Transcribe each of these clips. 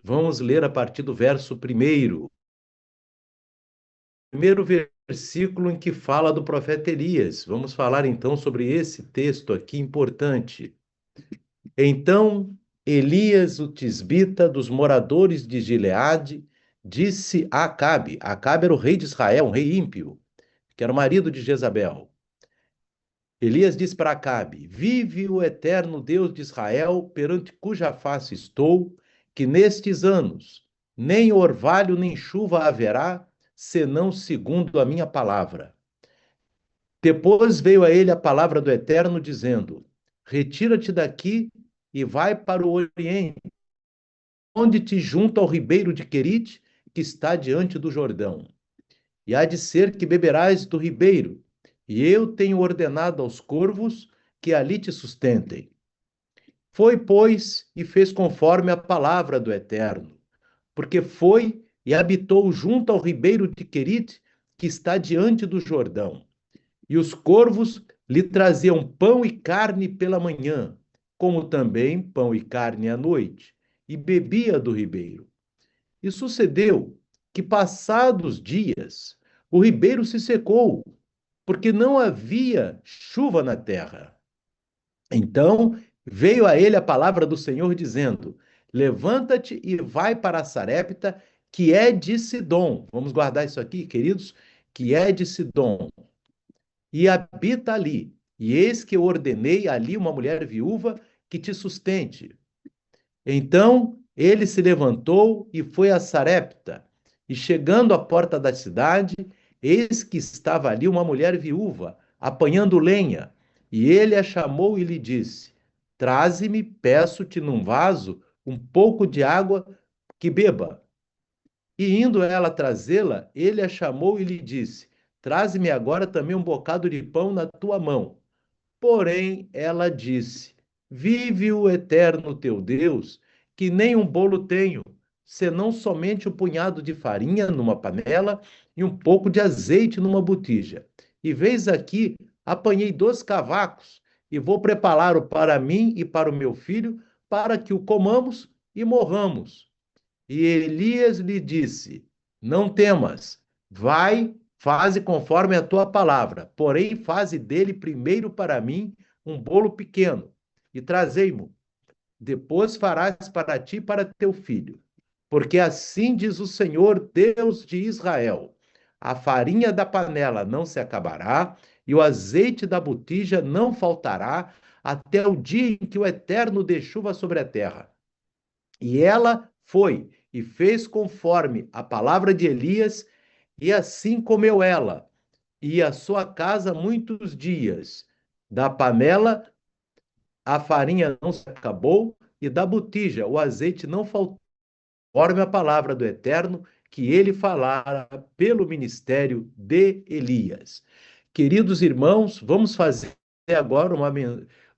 Vamos ler a partir do verso primeiro. Primeiro versículo em que fala do profeta Elias. Vamos falar então sobre esse texto aqui importante. Então Elias, o tisbita dos moradores de Gileade, disse a Acabe. Acabe era o rei de Israel, um rei ímpio, que era o marido de Jezabel. Elias disse para Acabe: Vive o eterno Deus de Israel, perante cuja face estou, que nestes anos nem orvalho nem chuva haverá, senão segundo a minha palavra. Depois veio a ele a palavra do Eterno, dizendo: Retira-te daqui e vai para o oriente, onde te junto ao ribeiro de Querite, que está diante do Jordão. E há de ser que beberás do ribeiro, e eu tenho ordenado aos corvos que ali te sustentem. Foi, pois, e fez conforme a palavra do Eterno, porque foi e habitou junto ao ribeiro de Querite, que está diante do Jordão. E os corvos lhe traziam pão e carne pela manhã, como também pão e carne à noite, e bebia do ribeiro. E sucedeu que, passados dias, o ribeiro se secou, porque não havia chuva na terra. Então veio a ele a palavra do Senhor, dizendo: Levanta-te e vai para Sarepta, que é de Sidom. Vamos guardar isso aqui, queridos, que é de Sidom, e habita ali. E eis que eu ordenei ali uma mulher viúva que te sustente. Então ele se levantou e foi a Sarepta. E chegando à porta da cidade, eis que estava ali uma mulher viúva, apanhando lenha. E ele a chamou e lhe disse: Traze-me, peço-te num vaso, um pouco de água que beba. E indo ela trazê-la, ele a chamou e lhe disse: Traze-me agora também um bocado de pão na tua mão. Porém, ela disse: Vive o eterno teu Deus, que nem um bolo tenho, senão somente um punhado de farinha numa panela e um pouco de azeite numa botija. E vês aqui, apanhei 2 cavacos e vou prepará-lo para mim e para o meu filho, para que o comamos e morramos. E Elias lhe disse: Não temas, vai, faze conforme a tua palavra, porém faze dele primeiro para mim um bolo pequeno, e trazei-mo. Depois farás para ti e para teu filho. Porque assim diz o Senhor, Deus de Israel: a farinha da panela não se acabará, e o azeite da botija não faltará, até o dia em que o Eterno dê chuva sobre a terra. E ela foi e fez conforme a palavra de Elias, e assim comeu ela e a sua casa muitos dias. Da panela a farinha não se acabou, e da botija o azeite não faltou, conforme a palavra do Eterno que ele falara pelo ministério de Elias. Queridos irmãos, vamos fazer agora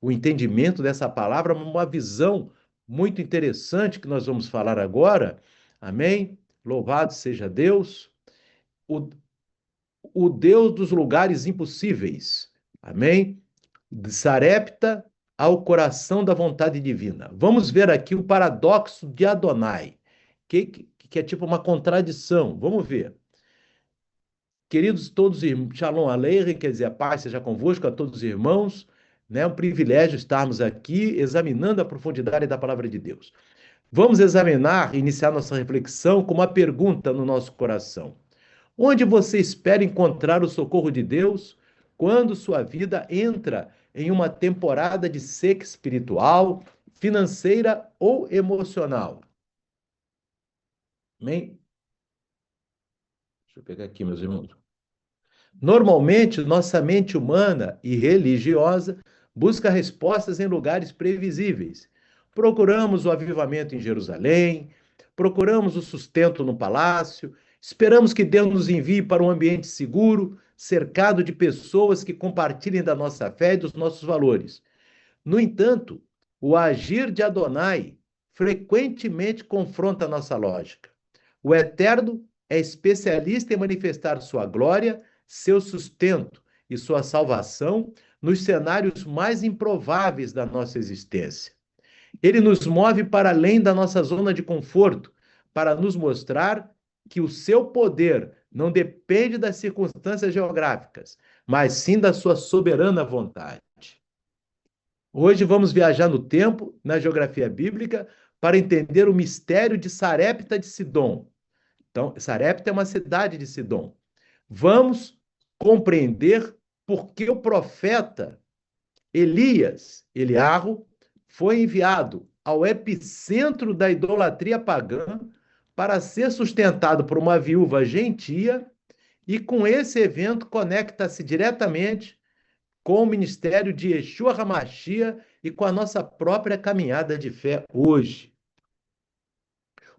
o entendimento dessa palavra, uma visão muito interessante que nós vamos falar agora. Amém? Louvado seja Deus, o, o Deus dos lugares impossíveis. Amém? De Sarepta ao coração da vontade divina. Vamos ver aqui o paradoxo de Adonai, que é tipo uma contradição. Vamos ver. Queridos todos, Shalom Aleichem, quer dizer, a paz seja convosco a todos os irmãos, né? É um privilégio estarmos aqui examinando a profundidade da palavra de Deus. Vamos examinar, iniciar nossa reflexão com uma pergunta no nosso coração. Onde você espera encontrar o socorro de Deus quando sua vida entra em uma temporada de seca espiritual, financeira ou emocional? Amém? Deixa eu pegar aqui, meus irmãos. Normalmente, nossa mente humana e religiosa busca respostas em lugares previsíveis. Procuramos o avivamento em Jerusalém, procuramos o sustento no palácio, esperamos que Deus nos envie para um ambiente seguro, cercado de pessoas que compartilhem da nossa fé e dos nossos valores. No entanto, o agir de Adonai frequentemente confronta a nossa lógica. O Eterno é especialista em manifestar sua glória, seu sustento e sua salvação nos cenários mais improváveis da nossa existência. Ele nos move para além da nossa zona de conforto, para nos mostrar que o seu poder não depende das circunstâncias geográficas, mas sim da sua soberana vontade. Hoje vamos viajar no tempo, na geografia bíblica, para entender o mistério de Sarepta de Sidom. Então, Sarepta é uma cidade de Sidom. Vamos compreender por que o profeta Eliarro, foi enviado ao epicentro da idolatria pagã para ser sustentado por uma viúva gentia, e com esse evento conecta-se diretamente com o ministério de Yeshua HaMashiach e com a nossa própria caminhada de fé hoje.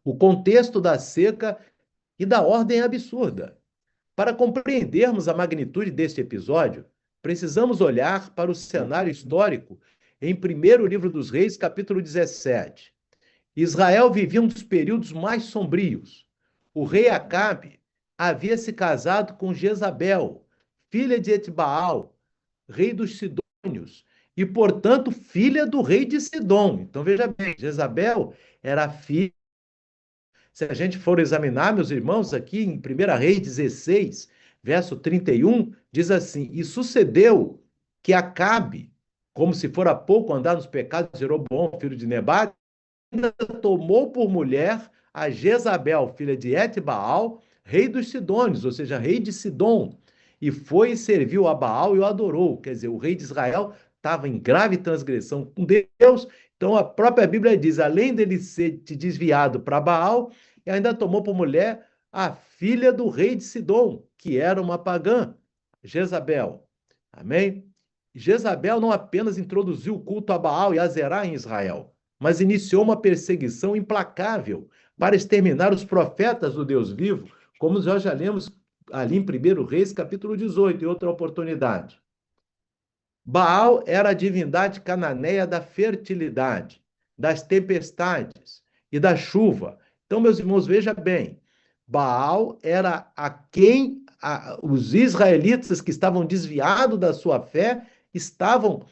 O contexto da seca e da ordem absurda. Para compreendermos a magnitude deste episódio, precisamos olhar para o cenário histórico em 1º Livro dos Reis, capítulo 17. Israel vivia um dos períodos mais sombrios. O rei Acabe havia se casado com Jezabel, filha de Etbaal, rei dos Sidônios, e, portanto, filha do rei de Sidom. Então, veja bem, Jezabel era filha. Se a gente for examinar, meus irmãos, aqui em 1 Reis 16, verso 31, diz assim: E sucedeu que Acabe, como se fora pouco andar nos pecados de Jeroboão, filho de Nebate, ainda tomou por mulher a Jezabel, filha de Etbaal, rei dos Sidônios, ou seja, rei de Sidom, e foi e serviu a Baal e o adorou. Quer dizer, o rei de Israel estava em grave transgressão com Deus. Então a própria Bíblia diz, além dele ser desviado para Baal, ele ainda tomou por mulher a filha do rei de Sidom, que era uma pagã, Jezabel. Amém? Jezabel não apenas introduziu o culto a Baal e a Zerá em Israel, mas iniciou uma perseguição implacável para exterminar os profetas do Deus vivo, como nós já lemos ali em 1 Reis, capítulo 18, em outra oportunidade. Baal era a divindade cananeia da fertilidade, das tempestades e da chuva. Então, meus irmãos, veja bem, Baal era os israelitas que estavam desviados da sua fé estavam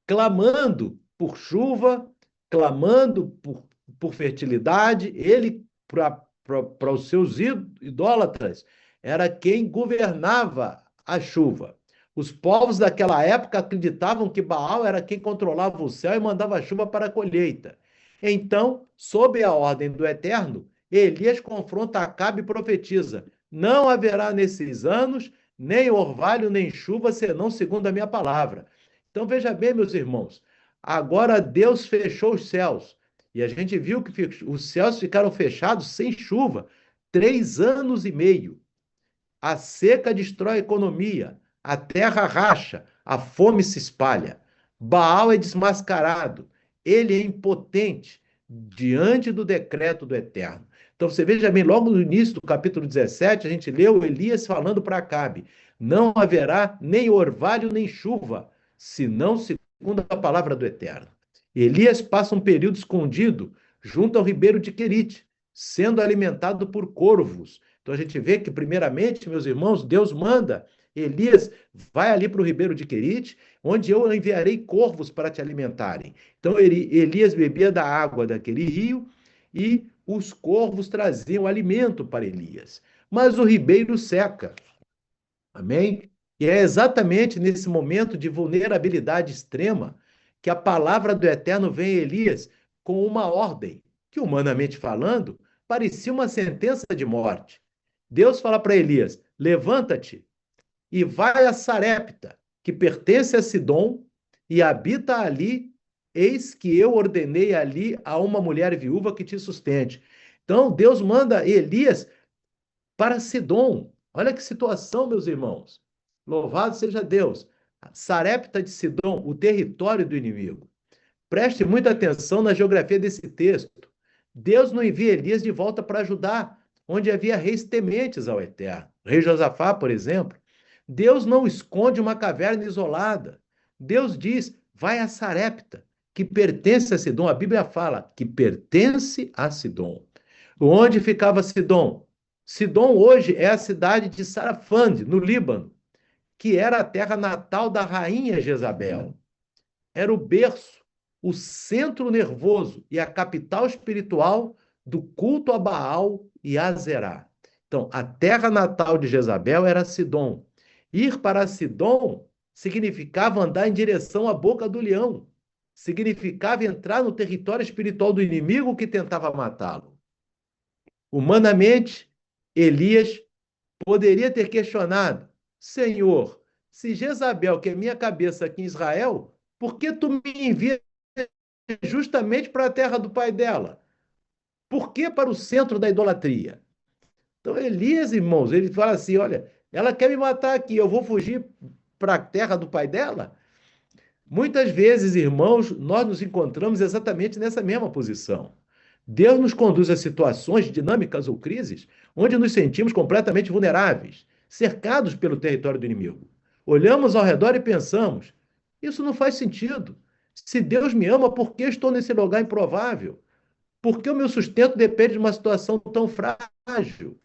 clamando por chuva, clamando por fertilidade. Ele, para os seus idólatras, era quem governava a chuva. Os povos daquela época acreditavam que Baal era quem controlava o céu e mandava a chuva para a colheita. Então, sob a ordem do Eterno, Elias confronta Acabe e profetiza: não haverá nesses anos nem orvalho nem chuva, senão segundo a minha palavra. Então, veja bem, meus irmãos, agora Deus fechou os céus. E a gente viu que os céus ficaram fechados sem chuva 3 anos e meio. A seca destrói a economia, a terra racha, a fome se espalha. Baal é desmascarado, ele é impotente diante do decreto do Eterno. Então você veja bem, logo no início do capítulo 17, a gente leu Elias falando para Acabe: não haverá nem orvalho nem chuva, senão segundo a palavra do Eterno. Elias passa um período escondido junto ao ribeiro de Querite, sendo alimentado por corvos. Então a gente vê que, primeiramente, meus irmãos, Deus manda Elias, vai ali para o ribeiro de Querite, onde eu enviarei corvos para te alimentarem. Então Elias bebia da água daquele rio e os corvos traziam alimento para Elias. Mas o ribeiro seca. Amém? E é exatamente nesse momento de vulnerabilidade extrema que a palavra do Eterno vem a Elias com uma ordem, que, humanamente falando, parecia uma sentença de morte. Deus fala para Elias: levanta-te e vai a Sarepta, que pertence a Sidom, e habita ali, eis que eu ordenei ali a uma mulher viúva que te sustente. Então, Deus manda Elias para Sidom. Olha que situação, meus irmãos. Louvado seja Deus. Sarepta de Sidom, o território do inimigo. Preste muita atenção na geografia desse texto. Deus não envia Elias de volta para Judá, onde havia reis tementes ao Eterno. O rei Josafá, por exemplo. Deus não esconde uma caverna isolada. Deus diz: vai a Sarepta, que pertence a Sidom. A Bíblia fala que pertence a Sidom. Onde ficava Sidom? Sidom hoje é a cidade de Sarafande, no Líbano, que era a terra natal da rainha Jezabel. Era o berço o centro nervoso e a capital espiritual do culto a Baal e a Zerá. Então, a terra natal de Jezabel era Sidom. Ir para Sidom significava andar em direção à boca do leão. Significava entrar no território espiritual do inimigo que tentava matá-lo. Humanamente, Elias poderia ter questionado: Senhor, se Jezabel, que é minha cabeça aqui em Israel, por que tu me envias justamente para a terra do pai dela? Por que para o centro da idolatria? Então, Elias, irmãos, ele fala assim: olha, ela quer me matar aqui, eu vou fugir para a terra do pai dela? Muitas vezes, irmãos, nós nos encontramos exatamente nessa mesma posição. Deus nos conduz a situações dinâmicas ou crises onde nos sentimos completamente vulneráveis, cercados pelo território do inimigo. Olhamos ao redor e pensamos: isso não faz sentido. Se Deus me ama, por que estou nesse lugar improvável? Por que o meu sustento depende de uma situação tão frágil?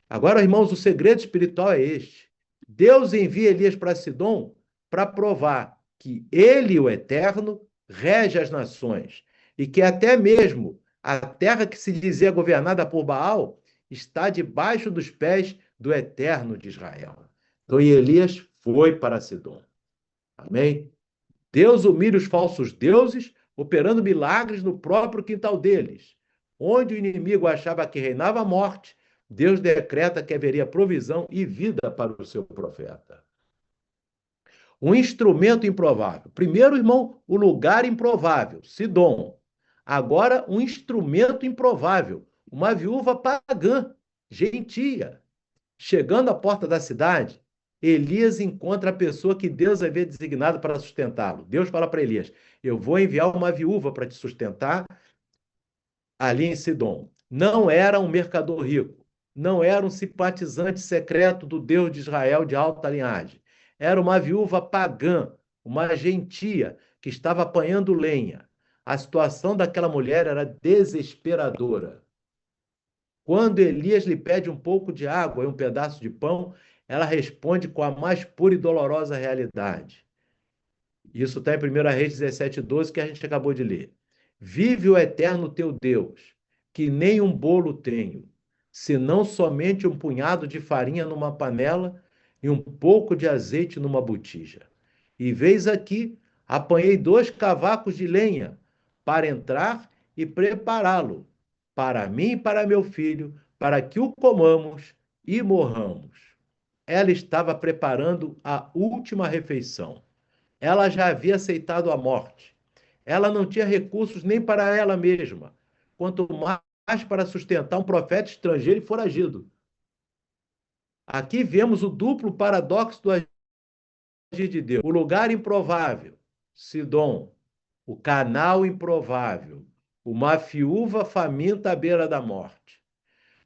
Agora, irmãos, o segredo espiritual é este. Deus envia Elias para Sidom para provar que ele, o Eterno, rege as nações e que até mesmo a terra que se dizia governada por Baal está debaixo dos pés do Eterno de Israel. Então, Elias foi para Sidom. Amém? Deus humilha os falsos deuses, operando milagres no próprio quintal deles. Onde o inimigo achava que reinava a morte, Deus decreta que haveria provisão e vida para o seu profeta. Um instrumento improvável. Primeiro, irmão, o lugar improvável, Sidom. Agora, um instrumento improvável, uma viúva pagã, gentia. Chegando à porta da cidade, Elias encontra a pessoa que Deus havia designado para sustentá-lo. Deus fala para Elias: eu vou enviar uma viúva para te sustentar ali em Sidom. Não era um mercador rico, não era um simpatizante secreto do Deus de Israel de alta linhagem. Era uma viúva pagã, uma gentia que estava apanhando lenha. A situação daquela mulher era desesperadora. Quando Elias lhe pede um pouco de água e um pedaço de pão, ela responde com a mais pura e dolorosa realidade. Isso está em 1 Reis 17:12, que a gente acabou de ler. Vive o eterno teu Deus, que nem um bolo tenho, senão somente um punhado de farinha numa panela e um pouco de azeite numa botija. E veis aqui, apanhei 2 cavacos de lenha para entrar e prepará-lo, para mim e para meu filho, para que o comamos e morramos. Ela estava preparando a última refeição. Ela já havia aceitado a morte. Ela não tinha recursos nem para ela mesma, quanto mais para sustentar um profeta estrangeiro e foragido. Aqui vemos o duplo paradoxo do agir de Deus. O lugar improvável, Sidom. O canal improvável. Uma viúva faminta à beira da morte.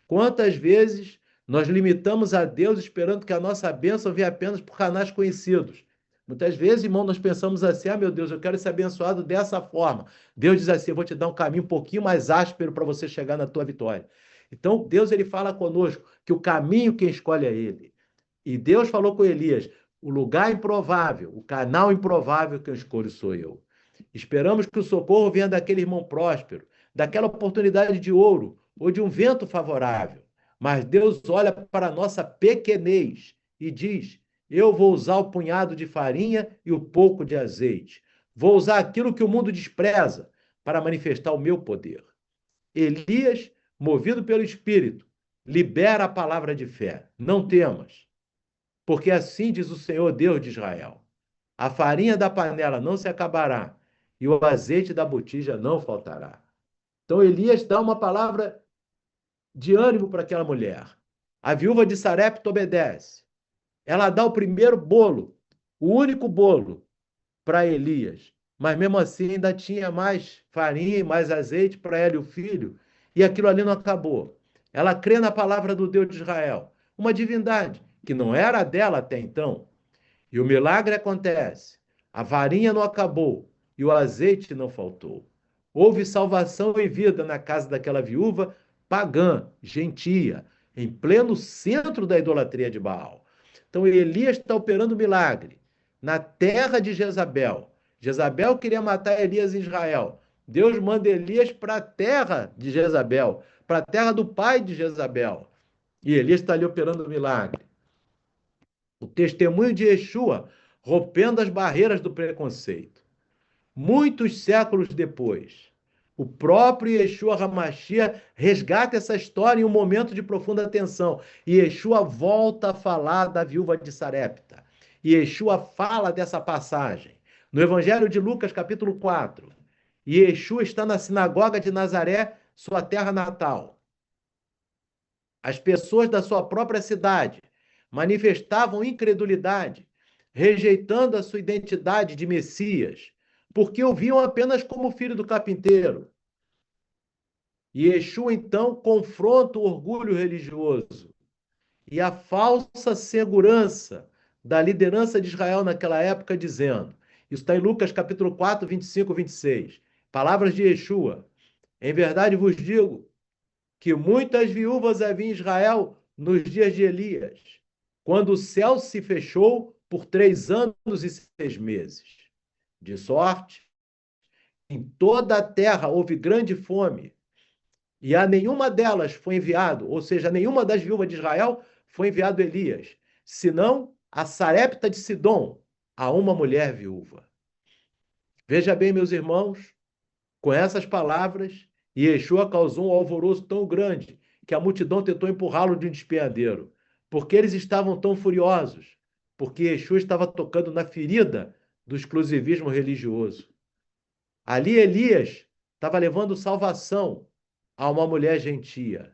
Quantas vezes nós limitamos a Deus esperando que a nossa bênção venha apenas por canais conhecidos? Muitas vezes, irmão, nós pensamos assim: ah, meu Deus, eu quero ser abençoado dessa forma. Deus diz assim: eu vou te dar um caminho um pouquinho mais áspero para você chegar na tua vitória. Então, Deus ele fala conosco que o caminho quem escolhe é Ele. E Deus falou com Elias: o lugar improvável, o canal improvável que eu escolho sou eu. Esperamos que o socorro venha daquele irmão próspero, daquela oportunidade de ouro ou de um vento favorável. Mas Deus olha para a nossa pequenez e diz: eu vou usar o punhado de farinha e o pouco de azeite. Vou usar aquilo que o mundo despreza para manifestar o meu poder. Elias, movido pelo Espírito, libera a palavra de fé. Não temas, porque assim diz o Senhor Deus de Israel: a farinha da panela não se acabará e o azeite da botija não faltará. Então Elias dá uma palavra de ânimo para aquela mulher. A viúva de Sarepta obedece. Ela dá o primeiro bolo, o único bolo para Elias. Mas mesmo assim ainda tinha mais farinha e mais azeite para ela e o filho. E aquilo ali não acabou. Ela crê na palavra do Deus de Israel, uma divindade que não era dela até então. E o milagre acontece. A varinha não acabou e o azeite não faltou. Houve salvação e vida na casa daquela viúva pagã, gentia, em pleno centro da idolatria de Baal. Então Elias está operando milagre na terra de Jezabel, Jezabel queria matar Elias em Israel. Deus manda Elias para a terra de Jezabel, para a terra do pai de Jezabel. E Elias está ali operando o milagre. O testemunho de Yeshua rompendo as barreiras do preconceito. Muitos séculos depois, o próprio Yeshua HaMashiach resgata essa história em um momento de profunda tensão. E Yeshua volta a falar da viúva de Sarepta. E Yeshua fala dessa passagem no Evangelho de Lucas, capítulo 4. E Yeshua está na sinagoga de Nazaré, sua terra natal. As pessoas da sua própria cidade manifestavam incredulidade, rejeitando a sua identidade de Messias, porque o viam apenas como filho do carpinteiro. E Yeshua, então, confronta o orgulho religioso e a falsa segurança da liderança de Israel naquela época, dizendo, isso está em Lucas capítulo 4, 25, 26, palavras de Yeshua, em verdade vos digo que muitas viúvas havia em Israel nos dias de Elias, quando o céu se fechou por 3 anos e 6 meses. De sorte, em toda a terra houve grande fome, e a nenhuma delas foi enviado, ou seja, a nenhuma das viúvas de Israel foi enviado Elias, senão a Sarepta de Sidom, a uma mulher viúva. Veja bem, meus irmãos, com essas palavras, Yeshua causou um alvoroço tão grande que a multidão tentou empurrá-lo de um despenhadeiro, porque eles estavam tão furiosos, porque Yeshua estava tocando na ferida do exclusivismo religioso. Ali Elias estava levando salvação a uma mulher gentia.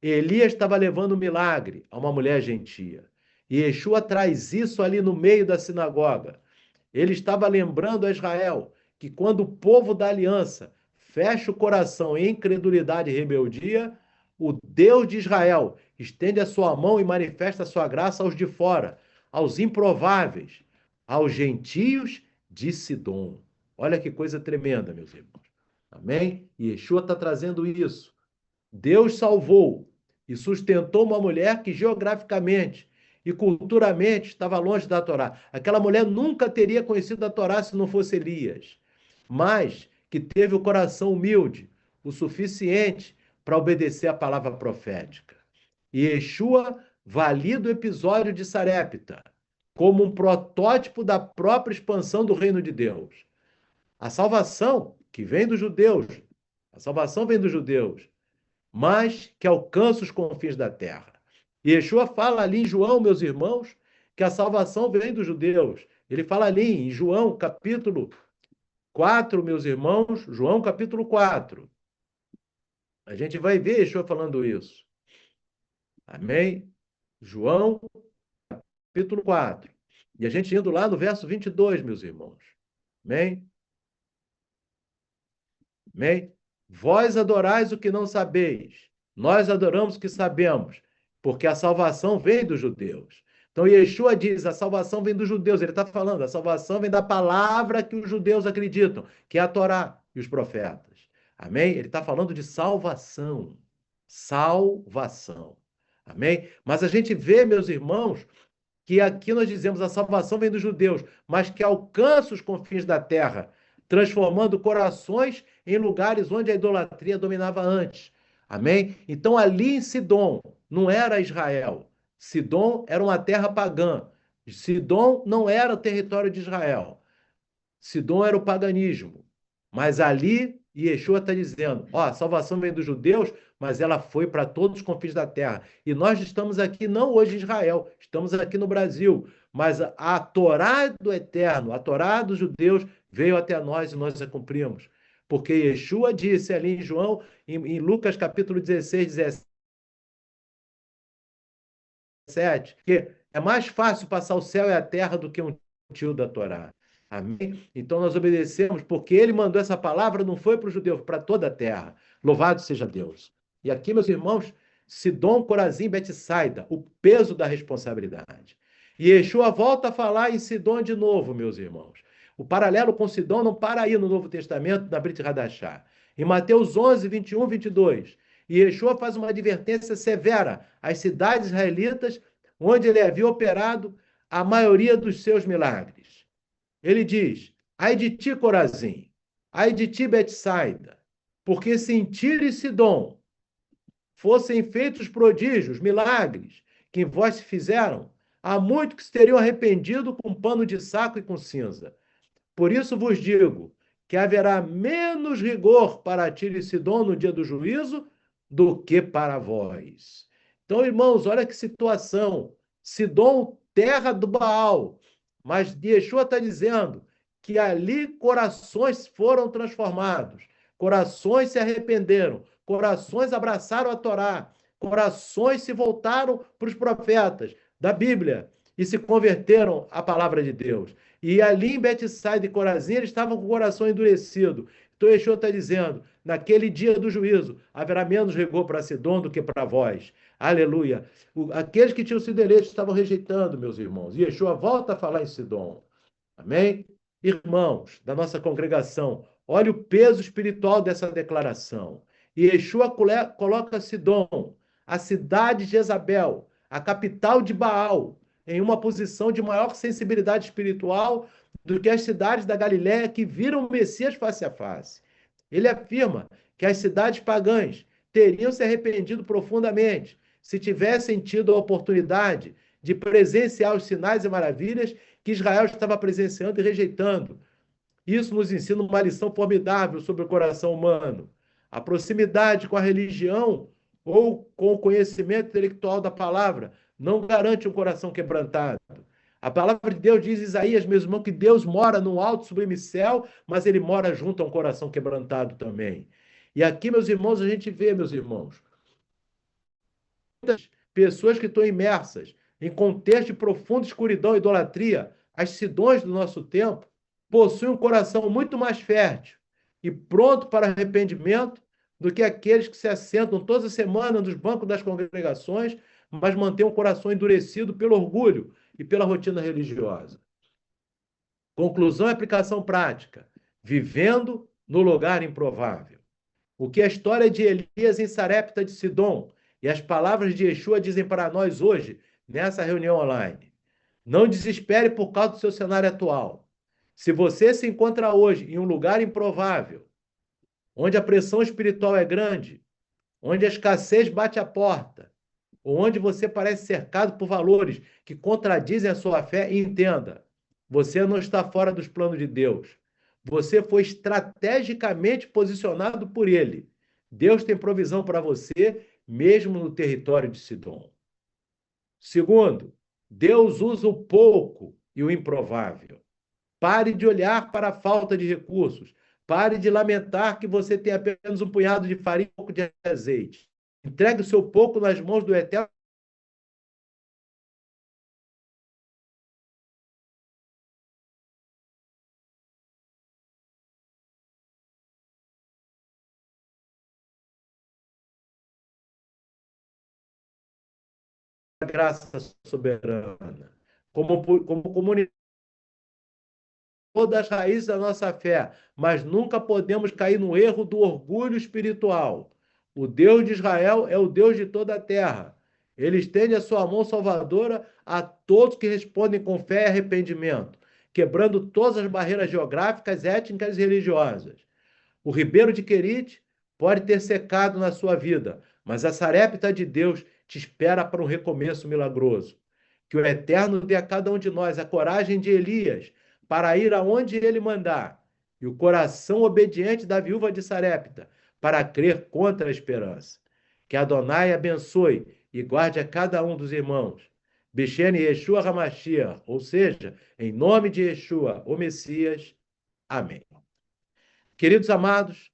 Elias estava levando milagre a uma mulher gentia. E Yeshua traz isso ali no meio da sinagoga. Ele estava lembrando a Israel que quando o povo da aliança fecha o coração em incredulidade e rebeldia, o Deus de Israel estende a sua mão e manifesta a sua graça aos de fora, aos improváveis, aos gentios de Sidom. Olha que coisa tremenda, meus irmãos. Amém? E Yeshua está trazendo isso. Deus salvou e sustentou uma mulher que geograficamente e culturalmente estava longe da Torá. Aquela mulher nunca teria conhecido a Torá se não fosse Elias, mas que teve o coração humilde o suficiente para obedecer a palavra profética. E Yeshua valida o episódio de Sarepta como um protótipo da própria expansão do reino de Deus. A salvação que vem dos judeus, a salvação vem dos judeus, mas que alcança os confins da terra. E Yeshua fala ali em João, meus irmãos, que a salvação vem dos judeus. Ele fala ali em João, capítulo 4, meus irmãos, João, capítulo 4. A gente vai ver Yeshua falando isso. Amém? João, capítulo 4. E a gente indo lá no verso 22, meus irmãos. Amém? Amém? Vós adorais o que não sabeis. Nós adoramos o que sabemos, porque a salvação vem dos judeus. Então, Yeshua diz, a salvação vem dos judeus. Ele está falando, a salvação vem da palavra que os judeus acreditam, que é a Torá e os profetas. Amém? Ele está falando de salvação. Salvação. Amém? Mas a gente vê, meus irmãos, que aqui nós dizemos a salvação vem dos judeus, mas que alcança os confins da terra, transformando corações em lugares onde a idolatria dominava antes. Amém? Então, ali em Sidom, não era Israel. Sidom era uma terra pagã. Sidom não era o território de Israel. Sidom era o paganismo. Mas ali, Yeshua está dizendo, ó, a salvação vem dos judeus, mas ela foi para todos os confins da terra. E nós estamos aqui, não hoje em Israel, estamos aqui no Brasil. Mas a Torá do Eterno, a Torá dos judeus, veio até nós e nós a cumprimos. Porque Yeshua disse ali em João, em Lucas capítulo 16, 17, que é mais fácil passar o céu e a terra do que um tio da Torá. Amém? Então nós obedecemos, porque ele mandou essa palavra, não foi para o judeu, para toda a terra. Louvado seja Deus. E aqui, meus irmãos, Sidom, Corazim, Betsaida, o peso da responsabilidade. E Yeshua volta a falar em Sidom de novo, meus irmãos. O paralelo com Sidom não para aí no Novo Testamento, na Brit Hadashah. Em Mateus 11, 21, 22. E Yeshua faz uma advertência severa às cidades israelitas onde ele havia operado a maioria dos seus milagres. Ele diz, Ai de ti, Corazim! Ai de ti, Betsaida! Porque se em Tiro e Sidom fossem feitos prodígios, milagres, que em vós se fizeram, há muito que se teriam arrependido com pano de saco e com cinza. Por isso vos digo que haverá menos rigor para Tiro e Sidom no dia do juízo do que para vós. Então, irmãos, olha que situação. Sidom, terra do Baal. Mas Yeshua está dizendo que ali corações foram transformados, corações se arrependeram, corações abraçaram a Torá, corações se voltaram para os profetas da Bíblia e se converteram à palavra de Deus. E ali em Betsaida e Corazim, eles estavam com o coração endurecido. Então, Yeshua está dizendo, naquele dia do juízo, haverá menos rigor para Sidom do que para vós. Aleluia. Aqueles que tinham sido eleitos estavam rejeitando, meus irmãos. E Yeshua volta a falar em Sidom. Amém? Irmãos da nossa congregação, olha o peso espiritual dessa declaração. E Yeshua coloca Sidom, a cidade de Jezabel, a capital de Baal, em uma posição de maior sensibilidade espiritual do que as cidades da Galiléia que viram o Messias face a face. Ele afirma que as cidades pagãs teriam se arrependido profundamente se tivessem tido a oportunidade de presenciar os sinais e maravilhas que Israel estava presenciando e rejeitando. Isso nos ensina uma lição formidável sobre o coração humano. A proximidade com a religião ou com o conhecimento intelectual da palavra não garante um coração quebrantado. A palavra de Deus diz, Isaías, meu irmão, que Deus mora no alto sublime céu, mas ele mora junto a um coração quebrantado também. E aqui, meus irmãos, a gente vê, meus irmãos, muitas pessoas que estão imersas em contexto de profunda escuridão e idolatria, as Sidões do nosso tempo, possuem um coração muito mais fértil e pronto para arrependimento do que aqueles que se assentam toda semana nos bancos das congregações, mas mantêm o coração endurecido pelo orgulho e pela rotina religiosa. Conclusão e aplicação prática. Vivendo no lugar improvável. O que a história de Elias em Sarepta de Sidom e as palavras de Yeshua dizem para nós hoje, nessa reunião online. Não desespere por causa do seu cenário atual. Se você se encontra hoje em um lugar improvável, onde a pressão espiritual é grande, onde a escassez bate a porta, ou onde você parece cercado por valores que contradizem a sua fé, entenda, você não está fora dos planos de Deus. Você foi estrategicamente posicionado por Ele. Deus tem provisão para você, mesmo no território de Sidom. Segundo, Deus usa o pouco e o improvável. Pare de olhar para a falta de recursos. Pare de lamentar que você tem apenas um punhado de farinha e um pouco de azeite. Entregue o seu pouco nas mãos do Eterno. Graça soberana. Como comunidade, das raízes da nossa fé, mas nunca podemos cair no erro do orgulho espiritual. O Deus de Israel é o Deus de toda a terra. Ele estende a sua mão salvadora a todos que respondem com fé e arrependimento, quebrando todas as barreiras geográficas, étnicas e religiosas. O ribeiro de Querite pode ter secado na sua vida, mas a Sarepta de Deus te espera para um recomeço milagroso. Que o Eterno dê a cada um de nós a coragem de Elias para ir aonde ele mandar, e o coração obediente da viúva de Sarepta para crer contra a esperança. Que Adonai abençoe e guarde a cada um dos irmãos. Bishene Yeshua HaMashiach, ou seja, em nome de Yeshua, o Messias. Amém. Queridos amados,